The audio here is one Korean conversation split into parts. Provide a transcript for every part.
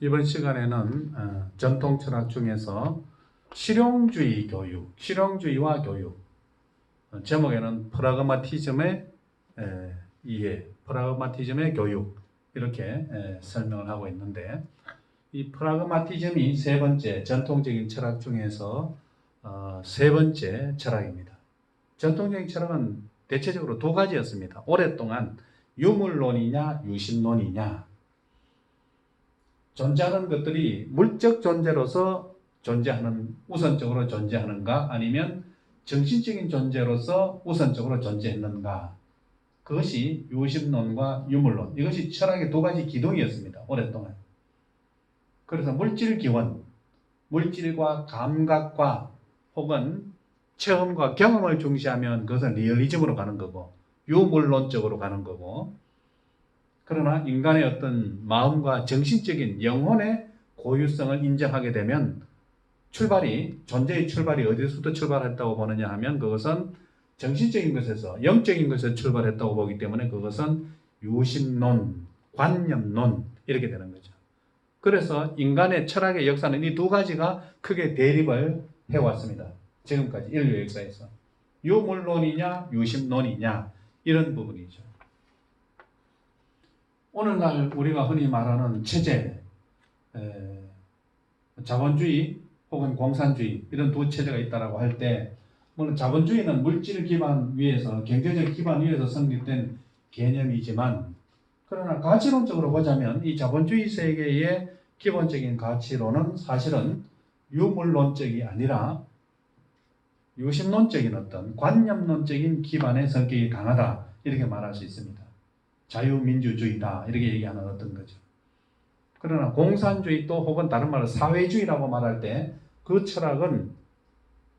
이번 시간에는 전통 철학 중에서 실용주의 교육, 실용주의와 교육, 제목에는 프라그마티즘의 이해, 프라그마티즘의 교육 이렇게 설명을 하고 있는데, 이 프라그마티즘이 세 번째 전통적인 철학 중에서 세 번째 철학입니다. 전통적인 철학은 대체적으로 두 가지였습니다. 오랫동안 유물론이냐 유심론이냐, 존재하는 것들이 물적 존재로서 존재하는, 우선적으로 존재하는가, 아니면 정신적인 존재로서 우선적으로 존재했는가, 그것이 유심론과 유물론, 이것이 철학의 두 가지 기둥이었습니다. 오랫동안. 그래서 물질 기원, 물질과 감각과 혹은 체험과 경험을 중시하면 그것은 리얼리즘으로 가는 거고, 유물론적으로 가는 거고, 그러나 인간의 어떤 마음과 정신적인 영혼의 고유성을 인정하게 되면 존재의 출발이 어디서부터 출발했다고 보느냐 하면, 그것은 정신적인 것에서, 영적인 것에서 출발했다고 보기 때문에 그것은 유심론, 관념론 이렇게 되는 거죠. 그래서 인간의 철학의 역사는 이 두 가지가 크게 대립을 해왔습니다. 지금까지 인류 역사에서. 유물론이냐 유심론이냐, 이런 부분이죠. 오늘날 우리가 흔히 말하는 체제, 자본주의 혹은 공산주의, 이런 두 체제가 있다고 할 때, 물론 자본주의는 물질 기반 위에서, 경제적 기반 위에서 성립된 개념이지만, 그러나 가치론적으로 보자면 이 자본주의 세계의 기본적인 가치론은 사실은 유물론적이 아니라 유심론적인 어떤 관념론적인 기반의 성격이 강하다, 이렇게 말할 수 있습니다. 자유민주주의다, 이렇게 얘기하는 어떤 거죠. 그러나 공산주의 또 혹은 다른 말로 사회주의라고 말할 때, 그 철학은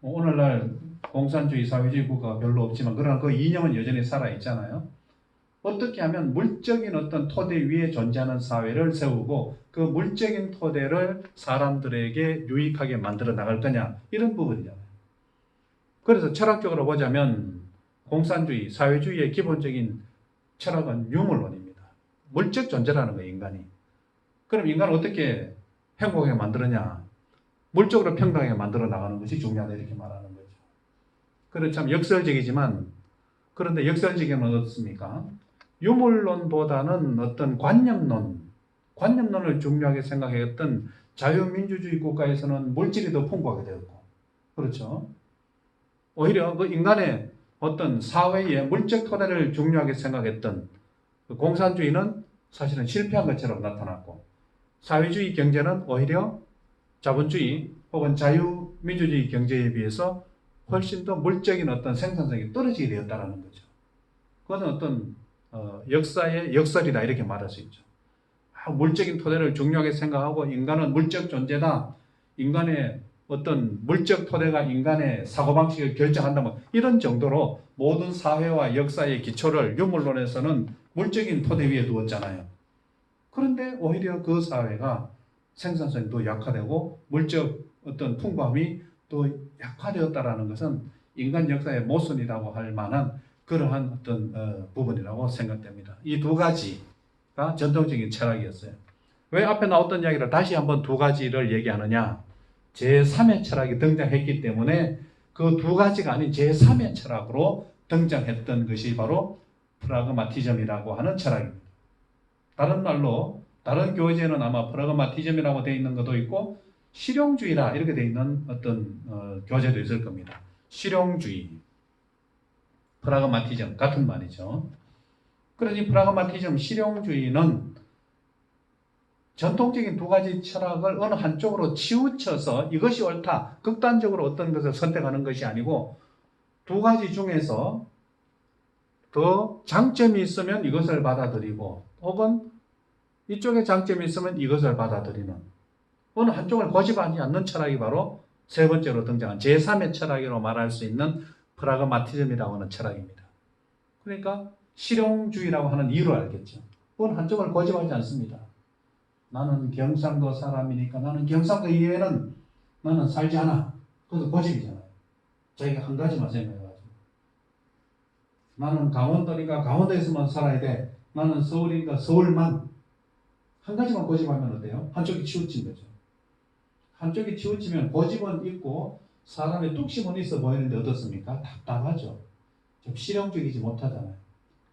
오늘날 공산주의, 사회주의 국가가 별로 없지만 그러나 그 이념은 여전히 살아있잖아요. 어떻게 하면 물적인 어떤 토대 위에 존재하는 사회를 세우고 그 물적인 토대를 사람들에게 유익하게 만들어 나갈 거냐, 이런 부분이잖아요. 그래서 철학적으로 보자면 공산주의, 사회주의의 기본적인 철학은 유물론입니다. 물적 존재라는 거예요, 인간이. 그럼 인간을 어떻게 행복하게 만들었냐? 물적으로 평등하게 만들어 나가는 것이 중요하다, 이렇게 말하는 거죠. 그래 참 역설적이지만, 그런데 역설적이면 어떻습니까? 유물론보다는 어떤 관념론을 중요하게 생각했던 자유민주주의 국가에서는 물질이 더 풍부하게 되었고, 그렇죠? 오히려 그 인간의 어떤 사회의 물적 토대를 중요하게 생각했던 그 공산주의는 사실은 실패한 것처럼 나타났고, 사회주의 경제는 오히려 자본주의 혹은 자유민주주의 경제에 비해서 훨씬 더 물적인 어떤 생산성이 떨어지게 되었다는 거죠. 그것은 어떤 역사의 역설이다, 이렇게 말할 수 있죠. 물적인 토대를 중요하게 생각하고 인간은 물적 존재다, 인간의 어떤 물적 토대가 인간의 사고방식을 결정한다, 이런 정도로 모든 사회와 역사의 기초를 유물론에서는 물적인 토대 위에 두었잖아요. 그런데 오히려 그 사회가 생산성이 더 약화되고 물적 어떤 풍부함이 더 약화되었다는 것은 인간 역사의 모순이라고 할 만한 그러한 어떤 부분이라고 생각됩니다. 이 두 가지가 전통적인 철학이었어요. 왜 앞에 나왔던 이야기를 다시 한번 두 가지를 얘기하느냐? 제3의 철학이 등장했기 때문에 그 두 가지가 아닌 제3의 철학으로 등장했던 것이 바로 프라그마티즘이라고 하는 철학입니다. 다른 말로 다른 교재는 아마 프라그마티즘이라고 되어 있는 것도 있고 실용주의라 이렇게 되어 있는 어떤 교재도 있을 겁니다. 실용주의, 프라그마티즘 같은 말이죠. 그래서 이 프라그마티즘, 실용주의는 전통적인 두 가지 철학을 어느 한쪽으로 치우쳐서 이것이 옳다, 극단적으로 어떤 것을 선택하는 것이 아니고, 두 가지 중에서 더 장점이 있으면 이것을 받아들이고, 혹은 이쪽에 장점이 있으면 이것을 받아들이는, 어느 한쪽을 고집하지 않는 철학이 바로 세 번째로 등장한 제3의 철학이라고 말할 수 있는 프라그마티즘이라고 하는 철학입니다. 그러니까 실용주의라고 하는 이유를 알겠죠. 어느 한쪽을 고집하지 않습니다. 나는 경상도 사람이니까 나는 경상도 이외에는 나는 살지 않아. 그래서 고집이잖아요. 자기가 한 가지만 생각해가지고. 나는 강원도니까 강원도에서만 살아야 돼. 나는 서울이니까 서울만. 한 가지만 고집하면 어때요? 한쪽이 치우친 거죠. 한쪽이 치우치면 고집은 있고 사람의 뚝심은 있어 보이는데 어떻습니까? 답답하죠. 좀 실용적이지 못하잖아요.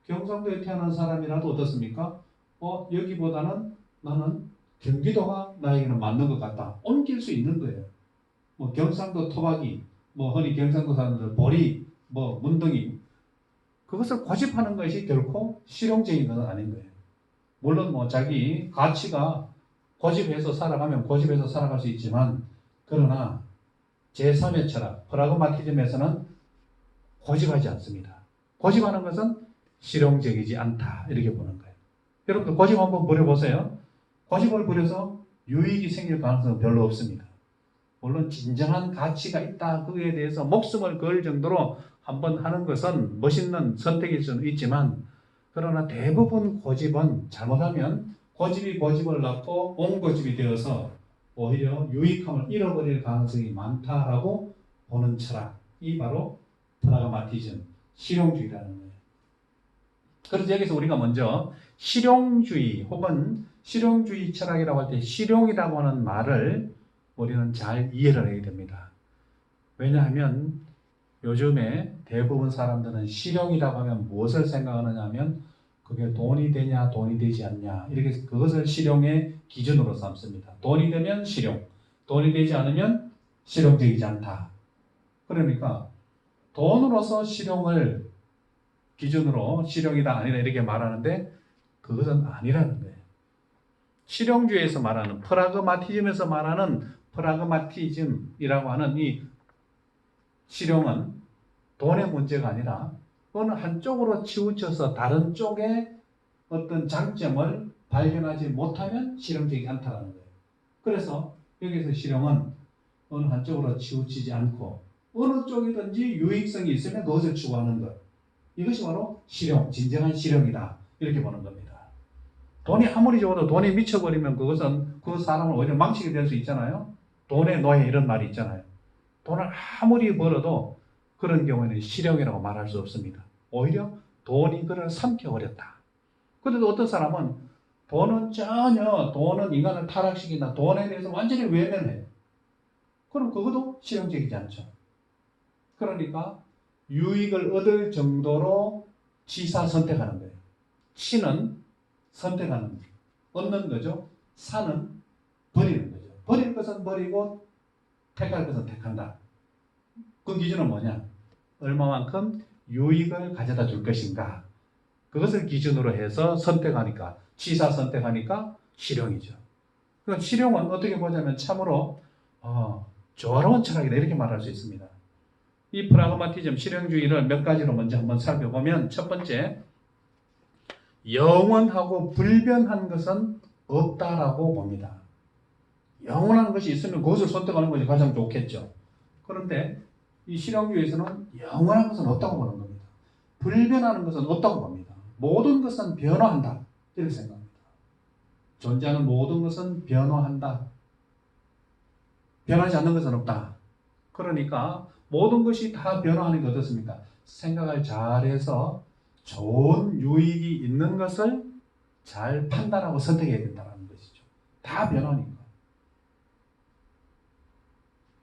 경상도에 태어난 사람이라도 어떻습니까? 여기보다는 나는 경기도가 나에게는 맞는 것 같다. 옮길 수 있는 거예요. 뭐 경상도 토박이, 뭐 흔히 경상도 사람들 보리, 뭐 문둥이, 그것을 고집하는 것이 결코 실용적인 것은 아닌 거예요. 물론 뭐 자기 가치가 고집해서 살아가면 고집해서 살아갈 수 있지만, 그러나 제3의 철학 프라그마티즘에서는 고집하지 않습니다. 고집하는 것은 실용적이지 않다, 이렇게 보는 거예요. 여러분들 고집 한번 부려보세요. 고집을 부려서 유익이 생길 가능성은 별로 없습니다. 물론 진정한 가치가 있다, 그에 대해서 목숨을 걸 정도로 한번 하는 것은 멋있는 선택일 수는 있지만, 그러나 대부분 고집은 잘못하면 고집이 고집을 낳고 옹고집이 되어서 오히려 유익함을 잃어버릴 가능성이 많다라고 보는 철학이 바로 프라그마티즘, 실용주의라는 거예요. 그래서 여기서 우리가 먼저 실용주의 혹은 실용주의 철학이라고 할 때 실용이라고 하는 말을 우리는 잘 이해를 해야 됩니다. 왜냐하면 요즘에 대부분 사람들은 실용이라고 하면 무엇을 생각하느냐 하면 그게 돈이 되냐 돈이 되지 않냐, 이렇게 그것을 실용의 기준으로 삼습니다. 돈이 되면 실용, 돈이 되지 않으면 실용적이지 않다. 그러니까 돈으로서 실용을 기준으로 실용이다 아니다 이렇게 말하는데 그것은 아니라는 거예요. 실용주의에서 말하는 프라그마티즘에서 말하는 프라그마티즘이라고 하는 이 실용은 돈의 문제가 아니라 어느 한쪽으로 치우쳐서 다른 쪽에 어떤 장점을 발견하지 못하면 실용적이지 않다는 거예요. 그래서 여기서 실용은 어느 한쪽으로 치우치지 않고 어느 쪽이든지 유익성이 있으면 그것을 추구하는 것, 이것이 바로 실용, 진정한 실용이다, 이렇게 보는 겁니다. 돈이 아무리 좋아도 돈에 미쳐버리면 그것은 그 사람을 오히려 망치게 될 수 있잖아요. 돈의 노예 이런 말이 있잖아요. 돈을 아무리 벌어도 그런 경우에는 실용이라고 말할 수 없습니다. 오히려 돈이 그를 삼켜버렸다. 그런데 어떤 사람은 돈은 인간을 타락시킨다, 돈에 대해서 완전히 외면해요. 그럼 그것도 실용적이지 않죠. 그러니까 유익을 얻을 정도로 치사 선택하는 거예요. 치는 선택하는, 얻는 거죠. 사는 버리는 거죠. 버릴 것은 버리고 택할 것은 택한다. 그 기준은 뭐냐? 얼마만큼 유익을 가져다 줄 것인가. 그것을 기준으로 해서 선택하니까, 치사 선택하니까 실용이죠. 그 실용은 어떻게 보자면 참으로 조화로운 철학이다, 이렇게 말할 수 있습니다. 이 프라그마티즘, 실용주의를 몇 가지로 먼저 한번 살펴보면, 첫 번째, 영원하고 불변한 것은 없다라고 봅니다. 영원한 것이 있으면 그것을 선택하는 것이 가장 좋겠죠. 그런데 이 실용주의에서는 영원한 것은 없다고 보는 겁니다. 불변하는 것은 없다고 봅니다. 모든 것은 변화한다, 이렇게 생각합니다. 존재하는 모든 것은 변화한다. 변하지 않는 것은 없다. 그러니까 모든 것이 다 변화하는 게 어떻습니까? 생각을 잘해서 좋은 유익이 있는 것을 잘 판단하고 선택해야 된다는 것이죠. 다 변하니까.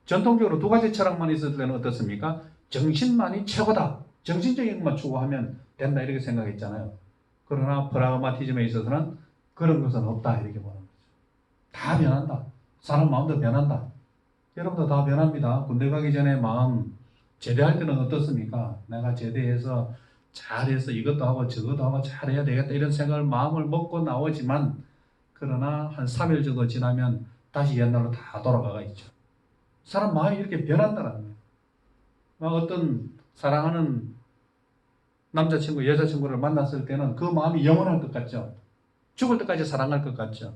전통적으로 두 가지 철학만 있을 때는 어떻습니까? 정신만이 최고다, 정신적인 것만 추구하면 된다, 이렇게 생각했잖아요. 그러나 프라그마티즘에 있어서는 그런 것은 없다, 이렇게 보는 거죠. 다 변한다. 사람 마음도 변한다. 여러분도 다 변합니다. 군대 가기 전에 마음 제대할 때는 어떻습니까? 내가 제대해서 잘해서 이것도 하고 저것도 하고 잘해야 되겠다, 이런 생각을 마음을 먹고 나오지만, 그러나 한 3일 정도 지나면 다시 옛날로 다 돌아가가 있죠. 사람 마음이 이렇게 변한다는 거예요. 막 어떤 사랑하는 남자친구, 여자친구를 만났을 때는 그 마음이 영원할 것 같죠. 죽을 때까지 사랑할 것 같죠.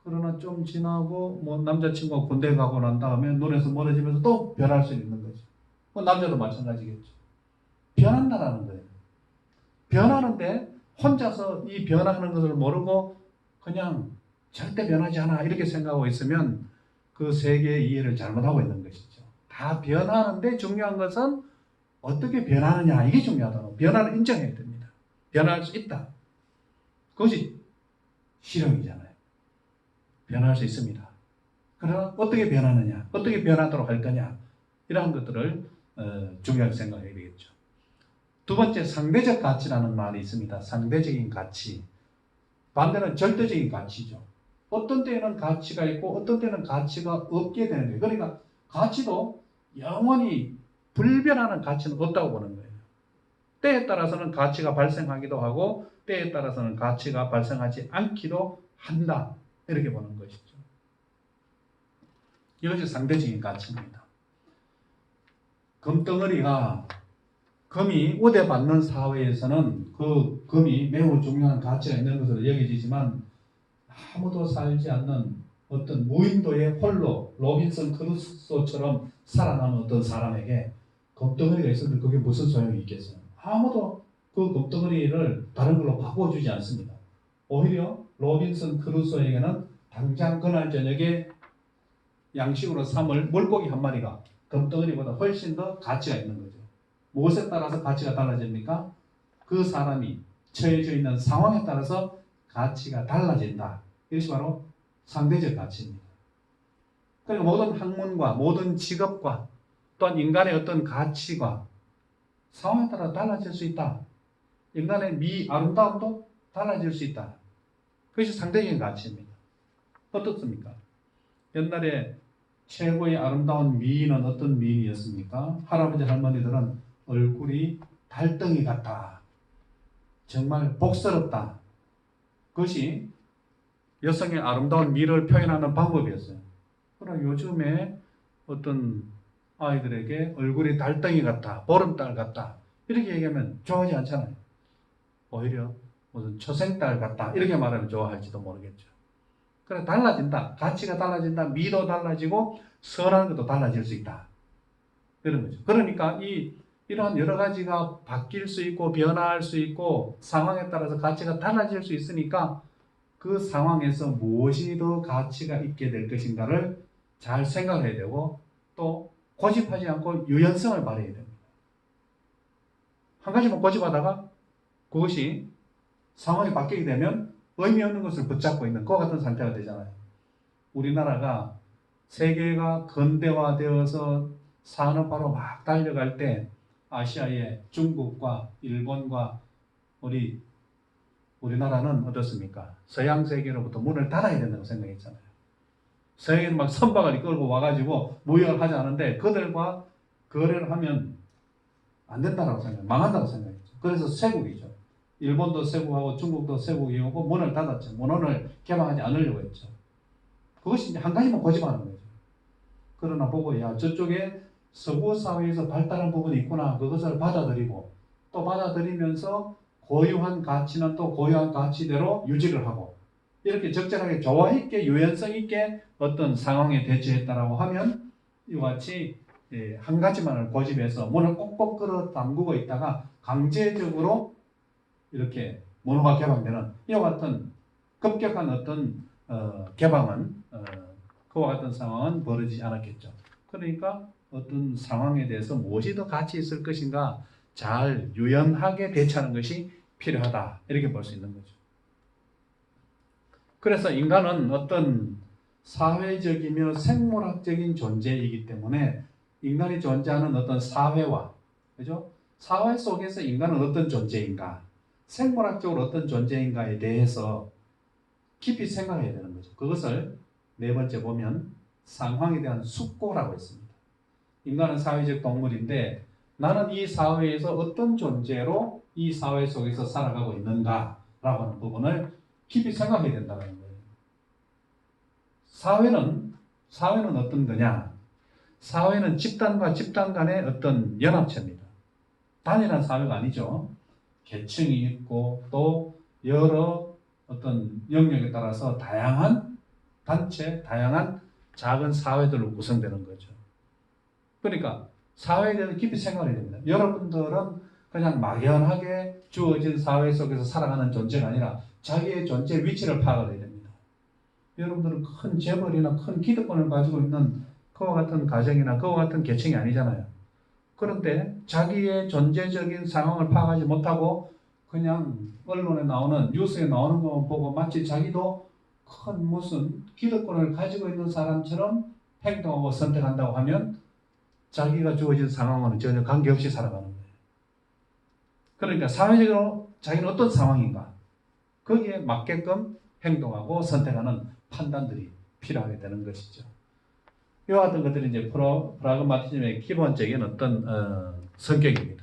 그러나 좀 지나고 남자친구가 군대 가고 난 다음에 눈에서 멀어지면서 또 변할 수 있는 거죠. 남자도 마찬가지겠죠. 변한다라는 거예요. 변하는데 혼자서 이 변하는 것을 모르고 그냥 절대 변하지 않아, 이렇게 생각하고 있으면 그 세계의 이해를 잘못하고 있는 것이죠. 다 변하는데 중요한 것은 어떻게 변하느냐, 이게 중요하다고. 변화를 인정해야 됩니다. 변할 수 있다. 그것이 실용이잖아요. 변할 수 있습니다. 그러나 어떻게 변하느냐, 어떻게 변하도록 할 거냐, 이러한 것들을 중요하게 생각해야 되겠죠. 두 번째, 상대적 가치라는 말이 있습니다. 상대적인 가치. 반대는 절대적인 가치죠. 어떤 때는 가치가 있고 어떤 때는 가치가 없게 되는 거예요. 그러니까 가치도 영원히 불변하는 가치는 없다고 보는 거예요. 때에 따라서는 가치가 발생하기도 하고 때에 따라서는 가치가 발생하지 않기도 한다. 이렇게 보는 것이죠. 이것이 상대적인 가치입니다. 금덩어리가 금이 우대받는 사회에서는 그 금이 매우 중요한 가치가 있는 것으로 여겨지지만 아무도 살지 않는 어떤 무인도의 홀로 로빈슨 크루소처럼 살아남은 어떤 사람에게 금덩어리가 있었는데 그게 무슨 소용이 있겠어요? 아무도 그 금덩어리를 다른 걸로 바꿔주지 않습니다. 오히려 로빈슨 크루소에게는 당장 그날 저녁에 양식으로 삼을 물고기 한 마리가 금덩어리보다 훨씬 더 가치가 있는 거죠. 무엇에 따라서 가치가 달라집니까? 그 사람이 처해져 있는 상황에 따라서 가치가 달라진다. 이것이 바로 상대적 가치입니다. 그러니까 모든 학문과 모든 직업과 또한 인간의 어떤 가치가 상황에 따라 달라질 수 있다. 인간의 아름다움도 달라질 수 있다. 그것이 상대적인 가치입니다. 어떻습니까? 옛날에 최고의 아름다운 미인은 어떤 미인이었습니까? 할아버지 할머니들은 얼굴이 달덩이 같다. 정말 복스럽다. 그것이 여성의 아름다운 미를 표현하는 방법이었어요. 그러나 요즘에 어떤 아이들에게 얼굴이 달덩이 같다, 보름달 같다 이렇게 얘기하면 좋아하지 않잖아요. 오히려 무슨 초생달 같다 이렇게 말하면 좋아할지도 모르겠죠. 그래 달라진다. 가치가 달라진다. 미도 달라지고 선한 것도 달라질 수 있다. 이런 거죠. 그러니까 이러한 여러 가지가 바뀔 수 있고 변화할 수 있고 상황에 따라서 가치가 달라질 수 있으니까 그 상황에서 무엇이 더 가치가 있게 될 것인가를 잘 생각해야 되고 또 고집하지 않고 유연성을 발휘해야 됩니다. 한 가지만 고집하다가 그것이 상황이 바뀌게 되면 의미 없는 것을 붙잡고 있는 그와 같은 상태가 되잖아요. 우리나라가 세계가 근대화되어서 산업화로 막 달려갈 때 아시아의 중국과 일본과 우리나라는 어떻습니까? 서양 세계로부터 문을 닫아야 된다고 생각했잖아요. 서양에는 막 선박을 끌고 와가지고 무역을 하지 않은데 그들과 거래를 하면 안 된다고 생각해요. 망한다고 생각했죠. 그래서 쇠국이죠. 일본도 쇠국하고 중국도 쇠국이고 문을 닫았죠. 문헌을 개방하지 않으려고 했죠. 그것이 한 가지만 고집하는 거죠. 그러나 보고 저쪽에 서구 사회에서 발달한 부분이 있구나. 그것을 받아들이고 또 받아들이면서 고유한 가치는 또 고유한 가치대로 유지를 하고 이렇게 적절하게 조화 있게 유연성 있게 어떤 상황에 대처했다라고 하면 이와 같이 한 가지만을 고집해서 문을 꼭꼭 끌어 담그고 있다가 강제적으로 이렇게 문화가 개방되는 이와 같은 급격한 어떤 개방은 그와 같은 상황은 벌어지지 않았겠죠. 그러니까 어떤 상황에 대해서 무엇이 더 가치 있을 것인가 잘 유연하게 대처하는 것이 필요하다 이렇게 볼 수 있는 거죠. 그래서 인간은 어떤 사회적이며 생물학적인 존재이기 때문에 인간이 존재하는 어떤 사회와 그죠? 사회 속에서 인간은 어떤 존재인가 생물학적으로 어떤 존재인가에 대해서 깊이 생각해야 되는 거죠. 그것을 네 번째 보면 상황에 대한 숙고라고 했습니다. 인간은 사회적 동물인데 나는 이 사회에서 어떤 존재로 이 사회 속에서 살아가고 있는가라고 하는 부분을 깊이 생각해야 된다는 거예요. 사회는 어떤 거냐? 사회는 집단과 집단 간의 어떤 연합체입니다. 단일한 사회가 아니죠. 계층이 있고 또 여러 어떤 영역에 따라서 다양한 단체, 다양한 작은 사회들로 구성되는 거죠. 그러니까 사회에 대해서 깊이 생각해야 됩니다. 여러분들은 그냥 막연하게 주어진 사회 속에서 살아가는 존재가 아니라 자기의 존재 위치를 파악해야 됩니다. 여러분들은 큰 재벌이나 큰 기득권을 가지고 있는 그와 같은 가정이나 그와 같은 계층이 아니잖아요. 그런데 자기의 존재적인 상황을 파악하지 못하고 그냥 언론에 나오는 뉴스에 나오는 것만 보고 마치 자기도 큰 무슨 기득권을 가지고 있는 사람처럼 행동하고 선택한다고 하면 자기가 주어진 상황과는 전혀 관계없이 살아가는 거예요. 그러니까 사회적으로 자기는 어떤 상황인가 거기에 맞게끔 행동하고 선택하는 판단들이 필요하게 되는 것이죠. 이와 같은 것들이 이제 프라그마티즘의 기본적인 어떤 성격입니다.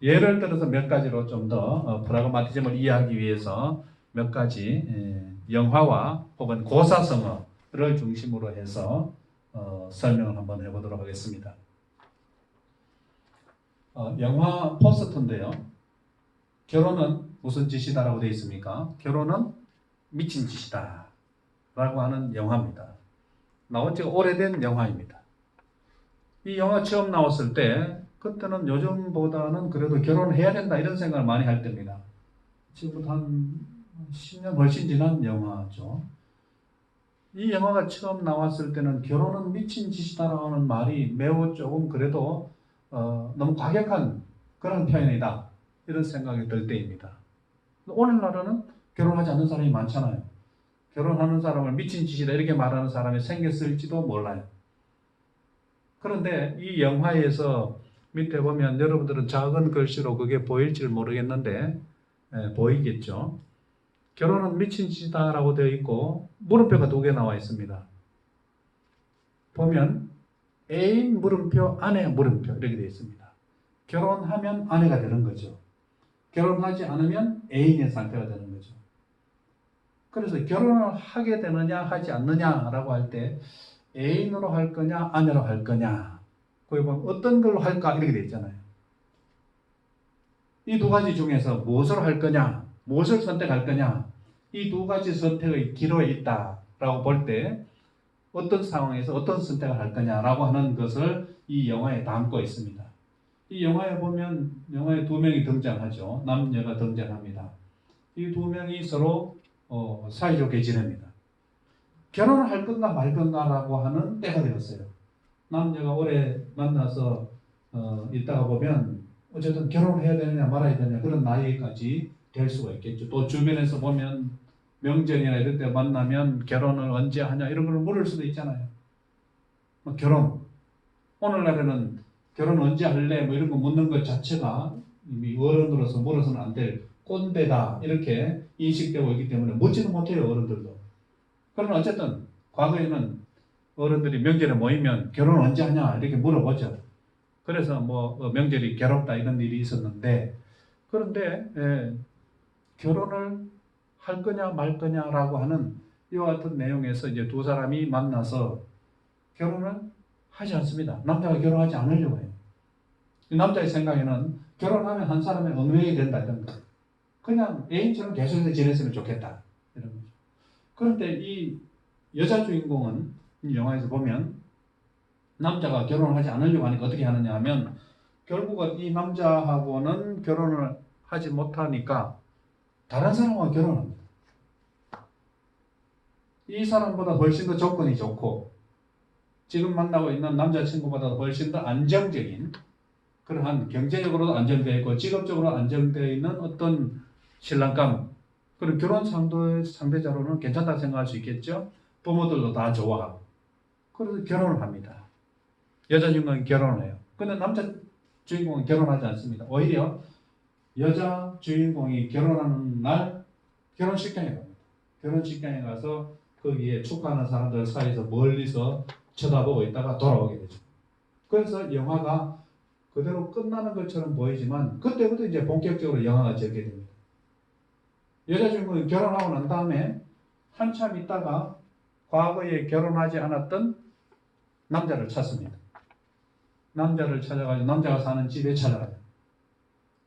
예를 들어서 몇 가지로 좀 더 프라그마티즘을 이해하기 위해서 몇 가지 영화와 혹은 고사성어를 중심으로 해서 설명을 한번 해보도록 하겠습니다. 영화 포스터인데요. 결혼은 무슨 짓이다라고 되어 있습니까? 결혼은 미친 짓이다 라고 하는 영화입니다. 나온 지가 오래된 영화입니다. 이 영화 처음 나왔을 때 그때는 요즘보다는 그래도 결혼해야 된다 이런 생각을 많이 할 때입니다. 지금부터 한 10년 훨씬 지난 영화죠. 이 영화가 처음 나왔을 때는 결혼은 미친 짓이다라고 하는 말이 매우 조금 그래도 너무 과격한 그런 표현이다 이런 생각이 들 때입니다. 오늘날은 결혼하지 않는 사람이 많잖아요. 결혼하는 사람을 미친 짓이다 이렇게 말하는 사람이 생겼을지도 몰라요. 그런데 이 영화에서 밑에 보면 여러분들은 작은 글씨로 그게 보일지 모르겠는데 보이겠죠. 결혼은 미친 짓이다 라고 되어 있고 물음표가 2개 나와 있습니다. 보면 애인 물음표 아내 물음표 이렇게 되어 있습니다. 결혼하면 아내가 되는 거죠. 결혼하지 않으면 애인의 상태가 되는 거죠. 그래서 결혼을 하게 되느냐 하지 않느냐라고 할 때 애인으로 할 거냐 아내로 할 거냐 거기 보면 어떤 걸로 할까 이렇게 되어 있잖아요. 이 2가지 중에서 무엇으로 할 거냐 무엇을 선택할 거냐 이 2가지 선택의 기로에 있다라고 볼 때 어떤 상황에서 어떤 선택을 할 거냐라고 하는 것을 이 영화에 담고 있습니다. 이 영화에 보면 영화에 2명이 등장하죠. 남녀가 등장합니다. 이 2명이 서로 사이좋게 지냅니다. 결혼을 할 건가 말 건가라고 하는 때가 되었어요. 남녀가 오래 만나서 있다가 보면 어쨌든 결혼을 해야 되느냐 말아야 되느냐 그런 나이까지 될 수가 있겠죠. 또 주변에서 보면 명절이나 이럴 때 만나면 결혼을 언제 하냐 이런 걸 물을 수도 있잖아요. 결혼 오늘날에는 결혼 언제 할래 뭐 이런 거 묻는 것 자체가 이미 어른으로서 물어서는 안 될 꼰대다 이렇게 인식되고 있기 때문에 묻지도 못해요. 어른들도. 그러나 어쨌든 과거에는 어른들이 명절에 모이면 결혼 언제 하냐 이렇게 물어보죠. 그래서 뭐 명절이 괴롭다 이런 일이 있었는데 그런데 결혼을 할 거냐 말 거냐라고 하는 이와 같은 내용에서 이제 2 사람이 만나서 결혼을 하지 않습니다. 남자가 결혼하지 않으려고 해요. 남자의 생각에는 결혼하면 한 사람의 엉덩이 된다 이런 거. 그냥 애인처럼 계속해서 지냈으면 좋겠다 이런 거죠. 그런데 이 여자 주인공은 이 영화에서 보면 남자가 결혼을 하지 않으려고 하니까 어떻게 하느냐 하면 결국은 이 남자하고는 결혼을 하지 못하니까 다른 사람과 결혼합니다. 이 사람보다 훨씬 더 조건이 좋고 지금 만나고 있는 남자친구보다 훨씬 더 안정적인 그러한 경제적으로도 안정되어 있고 직업적으로 안정되어 있는 어떤 신랑감 그리고 결혼 상대자로는 괜찮다고 생각할 수 있겠죠. 부모들도 다 좋아하고 그래서 결혼을 합니다. 여자 주인공은 결혼을 해요. 근데 남자 주인공은 결혼하지 않습니다. 오히려 여자 주인공이 결혼하는 날 결혼식장에 갑니다. 결혼식장에 가서 거기에 축하하는 사람들 사이에서 멀리서 쳐다보고 있다가 돌아오게 되죠. 그래서 영화가 그대로 끝나는 것처럼 보이지만 그때부터 이제 본격적으로 영화가 전개됩니다. 여자 주인공이 결혼하고 난 다음에 한참 있다가 과거에 결혼하지 않았던 남자를 찾습니다. 남자를 찾아가지고 남자가 사는 집에 찾아가요.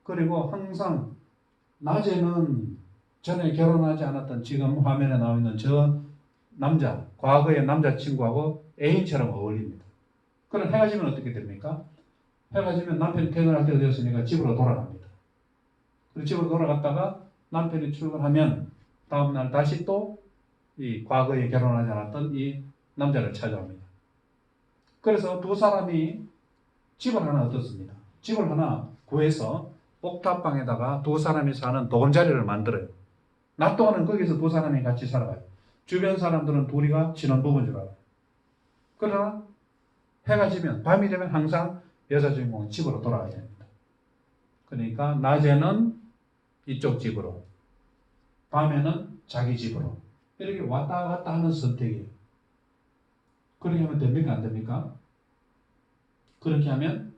그리고 항상 낮에는 전에 결혼하지 않았던 지금 화면에 나와 있는 저 남자, 과거의 남자친구하고 애인처럼 어울립니다. 그럼 해가 지면 어떻게 됩니까? 해가 지면 남편이 퇴근할 때가 되었으니까 집으로 돌아갑니다. 그리고 집으로 돌아갔다가 남편이 출근하면 다음날 다시 또 이 과거에 결혼하지 않았던 이 남자를 찾아옵니다. 그래서 2 사람이 집을 하나 얻었습니다. 집을 하나 구해서 옥탑방에다가 2 사람이 사는 보금자리를 만들어요. 낮 동안은 거기서 2 사람이 같이 살아가요. 주변 사람들은 둘이가 신혼부부인 줄 알아요. 그러나 해가 지면, 밤이 되면 항상 여자 주인공은 집으로 돌아가야 됩니다. 그러니까 낮에는 이쪽 집으로, 밤에는 자기 집으로 이렇게 왔다 갔다 하는 선택이에요. 그렇게 하면 됩니까? 안 됩니까? 그렇게 하면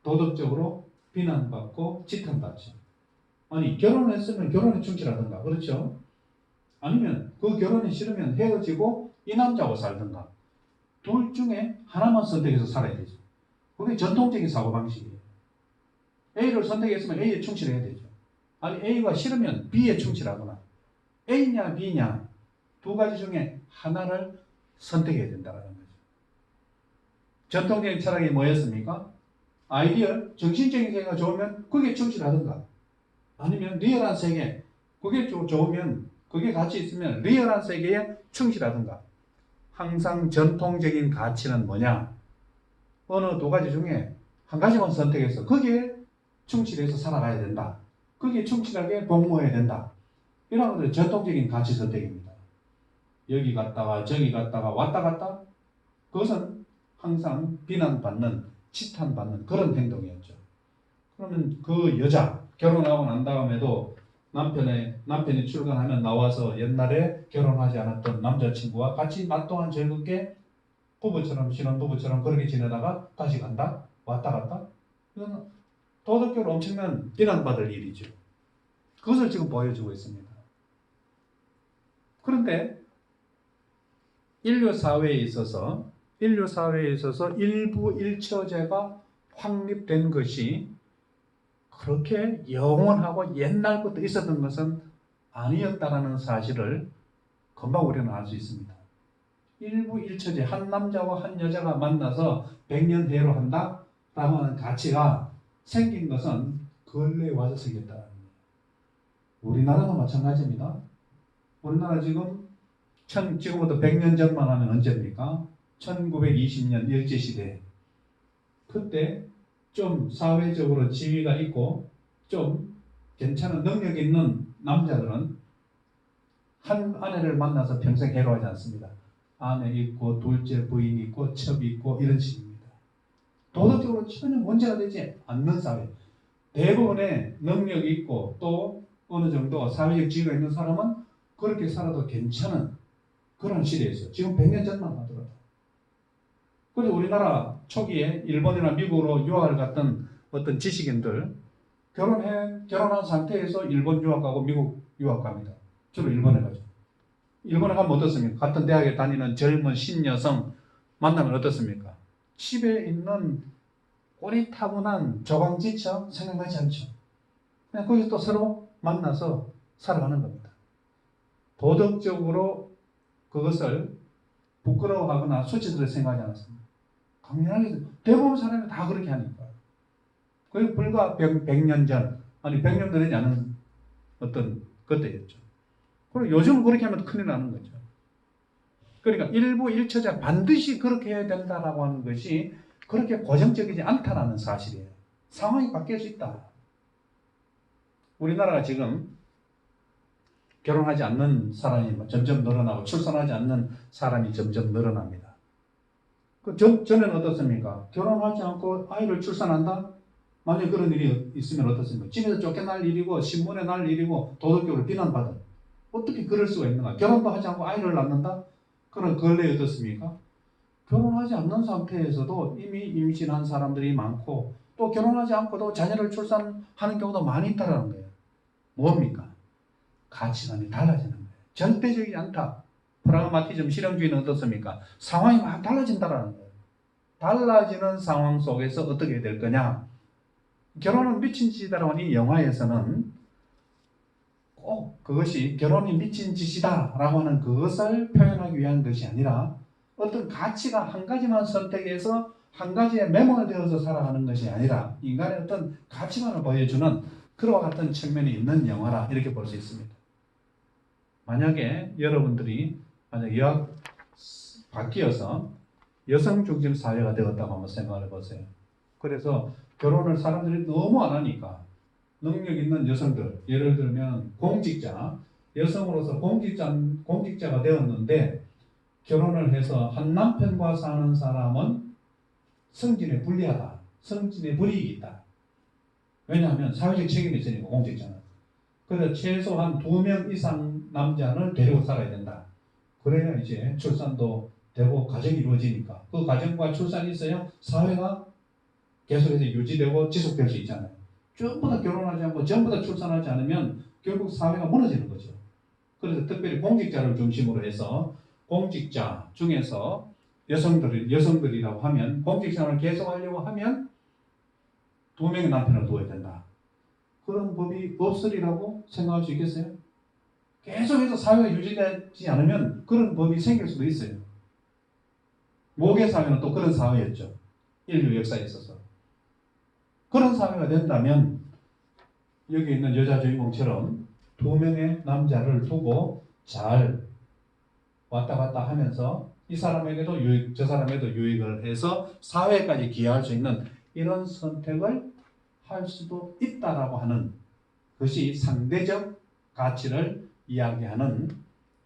도덕적으로 비난받고 지탄받죠. 아니, 결혼했으면 결혼에 충실하든가, 그렇죠? 아니면 그 결혼이 싫으면 헤어지고 이 남자하고 살든가, 둘 중에 하나만 선택해서 살아야 되죠. 그게 전통적인 사고방식이에요. A를 선택했으면 A에 충실해야 되죠. 아니, A가 싫으면 B에 충실하거나, A냐 B냐 두 가지 중에 하나를 선택해야 된다는 거죠. 전통적인 철학이 뭐였습니까? 아이디얼, 정신적인 세계가 좋으면 그게 충실하든가, 아니면 리얼한 세계, 그게 좋으면, 그게 가치 있으면 리얼한 세계에 충실하든가. 항상 전통적인 가치는 뭐냐? 어느 두 가지 중에 한 가지만 선택해서 거기에 충실해서 살아가야 된다. 거기에 충실하게 복무해야 된다. 이런 것들이 전통적인 가치 선택입니다. 여기 갔다가 저기 갔다가 왔다 갔다, 그것은 항상 비난받는, 치탄받는 그런 행동이었죠. 그러면 그 여자, 결혼하고 난 다음에도 남편이 출근하면 나와서 옛날에 결혼하지 않았던 남자친구와 같이 낮 동안 즐겁게 부부처럼, 신혼부부처럼 그렇게 지내다가 다시 간다? 왔다 갔다? 이건 도덕적으로 엄청난 비난받을 일이죠. 그것을 지금 보여주고 있습니다. 그런데 인류 사회에 있어서 일부 일처제가 확립된 것이 그렇게 영원하고 옛날부터 있었던 것은 아니었다라는 사실을 금방 우리는 알 수 있습니다. 일부 일처제, 한 남자와 한 여자가 만나서 100년 대로 한다라고 하는 가치가 생긴 것은 근래에 와서 생겼다는 거예요. 우리나라도 마찬가지입니다. 우리나라 지금부터 100년 전만 하면 언제입니까? 1920년 일제시대. 그때 좀 사회적으로 지위가 있고 좀 괜찮은 능력 있는 남자들은 한 아내를 만나서 평생 괴로워하지 않습니다. 아내 있고 둘째 부인 있고 첩이 있고 이런 식입니다. 도덕적으로 전혀 문제가 되지 않는 사회. 대부분의 능력이 있고 또 어느 정도 사회적 지위가 있는 사람은 그렇게 살아도 괜찮은 그런 시대였어요. 지금 100년 전만 하더라도. 그래서 우리나라 초기에 일본이나 미국으로 유학을 갔던 어떤 지식인들 결혼한 상태에서 일본 유학 가고 미국 유학 갑니다. 주로 일본에 가죠. 일본에 가면 어떻습니까? 같은 대학에 다니는 젊은 신여성 만나면 어떻습니까? 집에 있는 꼬리타분한 조강지처 생각나지 않죠. 그냥 거기서 또 서로 만나서 살아가는 겁니다. 도덕적으로 그것을 부끄러워하거나 수치스럽게 생각하지 않았습니다. 당연하게 대부분 사람이 다 그렇게 하니까. 그게 불과 100년 전, 아니 100년 되지 않은 어떤 그때였죠. 그리고 요즘 그렇게 하면 큰일 나는 거죠. 그러니까 일부 일처자 반드시 그렇게 해야 된다라고 하는 것이 그렇게 고정적이지 않다라는 사실이에요. 상황이 바뀔 수 있다. 우리나라가 지금 결혼하지 않는 사람이 점점 늘어나고 출산하지 않는 사람이 점점 늘어납니다. 전에는 어떻습니까? 결혼하지 않고 아이를 출산한다? 만약에 그런 일이 있으면 어떻습니까? 집에서 쫓겨날 일이고 신문에 날 일이고 도덕적으로 비난받은. 어떻게 그럴 수가 있는가? 결혼도 하지 않고 아이를 낳는다? 그런 근래에 어떻습니까? 결혼하지 않는 상태에서도 이미 임신한 사람들이 많고 또 결혼하지 않고도 자녀를 출산하는 경우도 많이 있다는 거예요. 뭡니까? 가치관이 달라지는 거예요. 절대적이지 않다. 프라그마티즘 실용주의는 어떻습니까? 상황이 막 달라진다는 거예요. 달라지는 상황 속에서 어떻게 될 거냐? 결혼은 미친 짓이다라고 하는 이 영화에서는 꼭 그것이 결혼이 미친 짓이다라고 하는 그것을 표현하기 위한 것이 아니라 어떤 가치가 한 가지만 선택해서 한 가지에 매몰되어서 살아가는 것이 아니라 인간의 어떤 가치관을 보여주는 그와 같은 측면이 있는 영화라 이렇게 볼 수 있습니다. 만약에 여러분들이 여학 바뀌어서 여성 중심 사회가 되었다고 한번 생각을 해보세요. 그래서 결혼을 사람들이 너무 안 하니까 능력 있는 여성들, 예를 들면 공직자, 여성으로서 공직자가 되었는데 결혼을 해서 한 남편과 사는 사람은 성진에 불리하다. 성진에 불이익이 있다. 왜냐하면 사회적 책임이 있으니까 공직자는. 그래서 최소한 2명 이상 남자를 데리고 살아야 된다. 그래야 이제 출산도 되고 가정이 이루어지니까. 그 가정과 출산이 있어야 사회가 계속해서 유지되고 지속될 수 있잖아요. 전부 다 결혼하지 않고 전부 다 출산하지 않으면 결국 사회가 무너지는 거죠. 그래서 특별히 공직자를 중심으로 해서 공직자 중에서 여성들이라고 하면 공직생활을 계속하려고 하면 2명의 남편을 두어야 된다. 그런 법이 없으리라고 생각할 수 있겠어요? 계속해서 사회가 유지되지 않으면 그런 법이 생길 수도 있어요. 모계 사회는 또 그런 사회였죠. 인류 역사에 있어서. 그런 사회가 된다면 여기 있는 여자 주인공처럼 2명의 남자를 두고 잘 왔다 갔다 하면서 이 사람에게도 유익, 저 사람에게도 유익을 해서 사회까지 기여할 수 있는 이런 선택을 할 수도 있다라고 하는 것이 상대적 가치를 이야기하는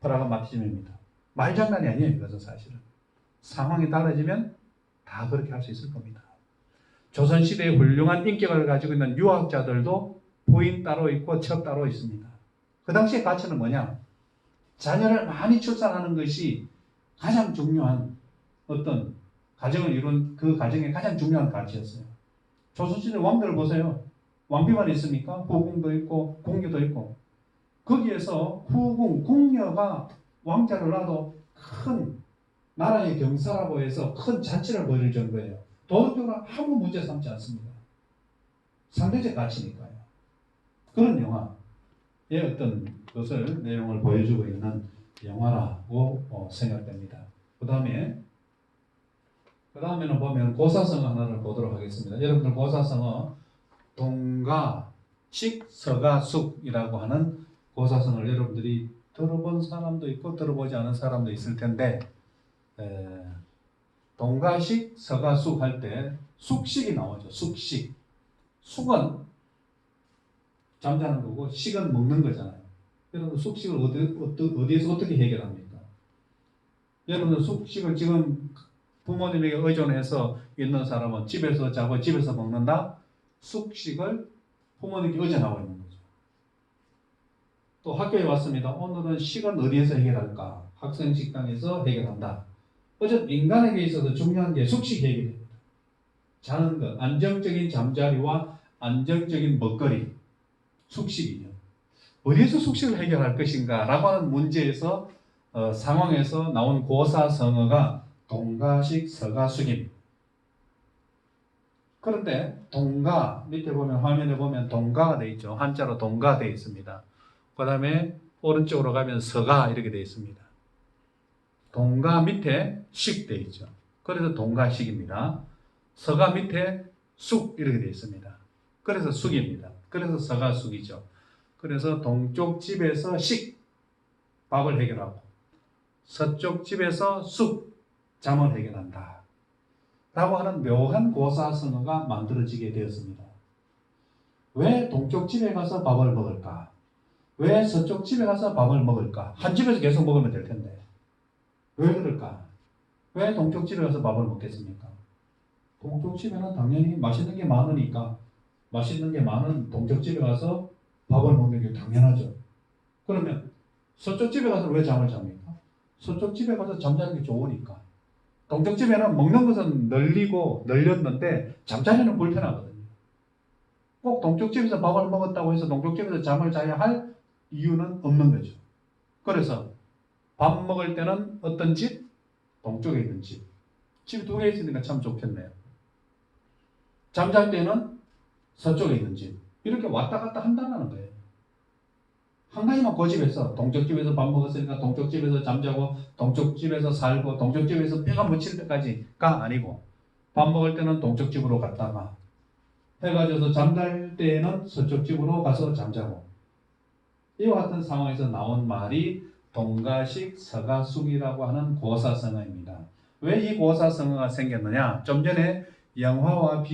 프라그마티즘입니다. 말장난이 아니에요. 이것은 사실은. 상황이 달라지면 다 그렇게 할 수 있을 겁니다. 조선시대의 훌륭한 인격을 가지고 있는 유학자들도 부인 따로 있고 첩 따로 있습니다. 그 당시의 가치는 뭐냐? 자녀를 많이 출산하는 것이 가장 중요한 어떤 가정을 이룬 그 가정의 가장 중요한 가치였어요. 조선시대 왕들을 보세요. 왕비만 있습니까? 후궁도 있고 궁녀도 있고. 거기에서 후궁, 궁녀가 왕자를 낳아도 큰 나라의 경사라고 해서 큰 잔치를 벌일 정도예요. 도덕적으로 아무 문제 삼지 않습니다. 상대적 가치니까요. 그런 영화의 어떤 것을 내용을 보여주고 있는 영화라고 생각됩니다. 그 다음에는 보면 고사성어 하나를 보도록 하겠습니다. 여러분들 고사성어 동가식 서가숙이라고 하는 고사성어를 여러분들이 들어본 사람도 있고 들어보지 않은 사람도 있을 텐데 동가식 서가숙 할 때 숙식이 나오죠. 숙식. 숙은 잠자는 거고 식은 먹는 거잖아요. 여러분 숙식을 어디에서 어떻게 해결합니까? 여러분 숙식을 지금 부모님에게 의존해서 있는 사람은 집에서 자고 집에서 먹는다. 숙식을 부모님께 의존하고 있는 거죠. 또 학교에 왔습니다. 오늘은 식은 어디에서 해결할까? 학생 식당에서 해결한다. 어쨌든 인간에게 있어서 중요한 게 숙식 해결입니다. 자는 것, 안정적인 잠자리와 안정적인 먹거리, 숙식이요. 어디에서 숙식을 해결할 것인가? 라고 하는 문제에서 상황에서 나온 고사성어가 동가식 서가숙입니다. 그런데 동가, 밑에 보면 화면에 보면 동가가 되어 있죠. 한자로 동가 되어 있습니다. 그 다음에 오른쪽으로 가면 서가 이렇게 되어 있습니다. 동가 밑에 식 되어 있죠. 그래서 동가식입니다. 서가 밑에 숙 이렇게 되어 있습니다. 그래서 숙입니다. 그래서 서가숙이죠. 그래서 동쪽 집에서 식, 밥을 해결하고 서쪽 집에서 숙, 잠을 해결한다. 라고 하는 묘한 고사성어가 만들어지게 되었습니다. 왜 동쪽 집에 가서 밥을 먹을까? 왜 서쪽 집에 가서 밥을 먹을까? 한 집에서 계속 먹으면 될 텐데. 왜 그럴까? 왜 동쪽 집에 가서 밥을 먹겠습니까? 동쪽 집에는 당연히 맛있는 게 많으니까 맛있는 게 많은 동쪽 집에 가서 밥을 먹는 게 당연하죠. 그러면 서쪽 집에 가서 왜 잠을 잡니까? 서쪽 집에 가서 잠자는 게 좋으니까. 동쪽 집에는 먹는 것은 널렸는데 잠자리는 불편하거든요. 꼭 동쪽 집에서 밥을 먹었다고 해서 동쪽 집에서 잠을 자야 할 이유는 없는 거죠. 그래서 밥 먹을 때는 어떤 집? 동쪽에 있는 집. 집이 2개 있으니까 참 좋겠네요. 잠잘 때는 서쪽에 있는 집. 이렇게 왔다 갔다 한다는 거예요. 한 가지만 고집해서 동쪽 집에서 밥 먹었으니까 동쪽 집에서 잠자고 동쪽 집에서 살고 동쪽 집에서 뼈가 묻힐 때까지가 아니고 밥 먹을 때는 동쪽 집으로 갔다가 해가 져서 잠잘 때에는 서쪽 집으로 가서 잠자고 이와 같은 상황에서 나온 말이 동가식 서가숙이라고 하는 고사성어입니다. 왜 이 고사성어가 생겼느냐? 좀 전에 영화와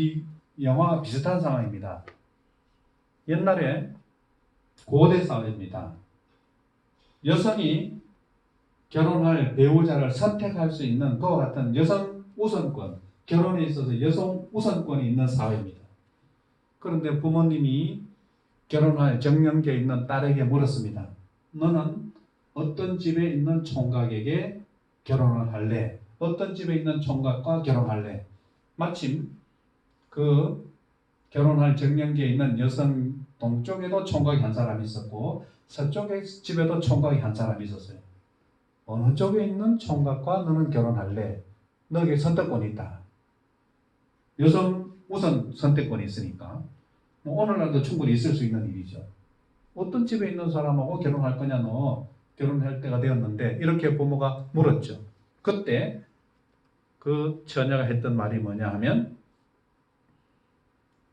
비슷한 상황입니다. 옛날에 고대 사회입니다. 여성이 결혼할 배우자를 선택할 수 있는 그와 같은 여성 우선권, 결혼에 있어서 여성 우선권이 있는 사회입니다. 그런데 부모님이 결혼할 정년기에 있는 딸에게 물었습니다. 너는 어떤 집에 있는 총각에게 결혼을 할래? 어떤 집에 있는 총각과 결혼할래? 마침 그 결혼할 정년기에 있는 여성 동쪽에도 총각이 한 사람이 있었고 서쪽의 집에도 총각이 한 사람이 있었어요. 어느 쪽에 있는 총각과 너는 결혼할래? 너에게 선택권이 있다. 여성 우선 선택권이 있으니까 오늘날도 충분히 있을 수 있는 일이죠. 어떤 집에 있는 사람하고 결혼할 거냐 너 결혼할 때가 되었는데 이렇게 부모가 물었죠. 그때 그 처녀가 했던 말이 뭐냐 하면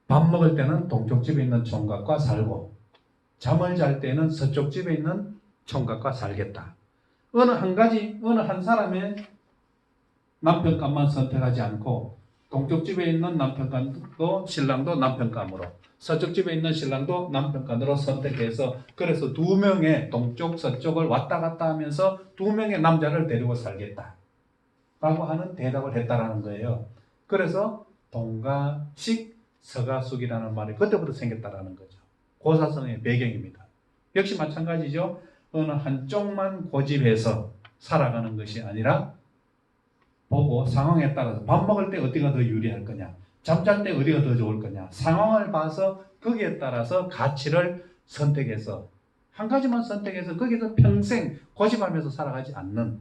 밥 먹을 때는 동쪽 집에 있는 총각과 살고 잠을 잘 때는 서쪽 집에 있는 총각과 살겠다. 어느 한 사람의 남편감만 선택하지 않고 동쪽 집에 있는 남편감도 신랑도 남편감으로 서쪽 집에 있는 신랑도 남편감으로 선택해서 그래서 두 명의 동쪽 서쪽을 왔다 갔다 하면서 두 명의 남자를 데리고 살겠다 라고 하는 대답을 했다라는 거예요. 그래서 동가식 서가숙이라는 말이 그때부터 생겼다라는 거죠. 고사성의 배경입니다. 역시 마찬가지죠. 어느 한쪽만 고집해서 살아가는 것이 아니라 보고 상황에 따라서 밥 먹을 때 어디가 더 유리할 거냐, 잠잘 때 어디가 더 좋을 거냐, 상황을 봐서 거기에 따라서 가치를 선택해서 한 가지만 선택해서 거기서 평생 고집하면서 살아가지 않는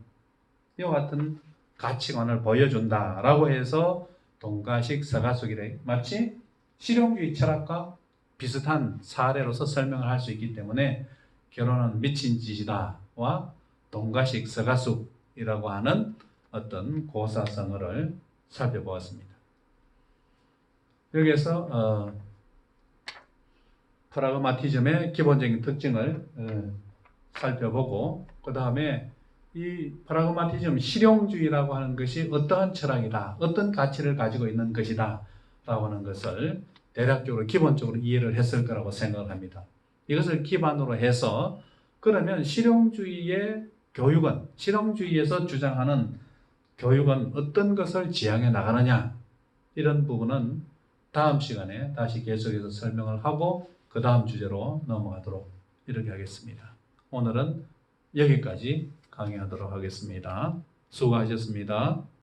이와 같은 가치관을 보여준다라고 해서 동가식 서가숙이래 마치 실용주의 철학과 비슷한 사례로서 설명을 할 수 있기 때문에 결혼은 미친 짓이다와 동가식 서가숙이라고 하는 어떤 고사성어를 살펴보았습니다. 여기에서 프라그마티즘의 기본적인 특징을 살펴보고 그 다음에 이 프라그마티즘 실용주의라고 하는 것이 어떠한 철학이다, 어떤 가치를 가지고 있는 것이다 라고 하는 것을 대략적으로 기본적으로 이해를 했을 거라고 생각을 합니다. 이것을 기반으로 해서 그러면 실용주의의 교육은, 실용주의에서 주장하는 교육은 어떤 것을 지향해 나가느냐, 이런 부분은 다음 시간에 다시 계속해서 설명을 하고 그 다음 주제로 넘어가도록 이렇게 하겠습니다. 오늘은 여기까지 강의하도록 하겠습니다. 수고하셨습니다.